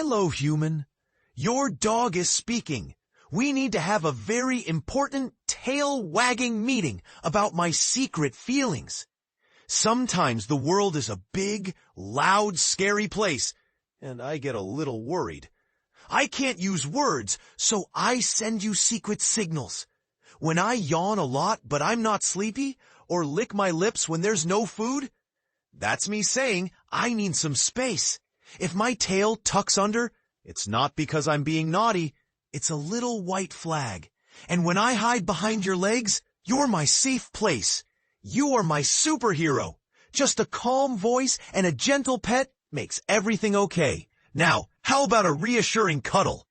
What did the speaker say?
Hello, human. Your dog is speaking. We need to have a very important tail-wagging meeting about my secret feelings. Sometimes the world is a big, loud, scary place, and I get a little worried. I can't use words, so I send you secret signals. When I yawn a lot but I'm not sleepy, or lick my lips when there's no food, that's me saying I need some space. If my tail tucks under, it's not because I'm being naughty. It's a little white flag. And when I hide behind your legs, you're my safe place. You are my superhero. Just a calm voice and a gentle pet makes everything okay. Now, how about a reassuring cuddle?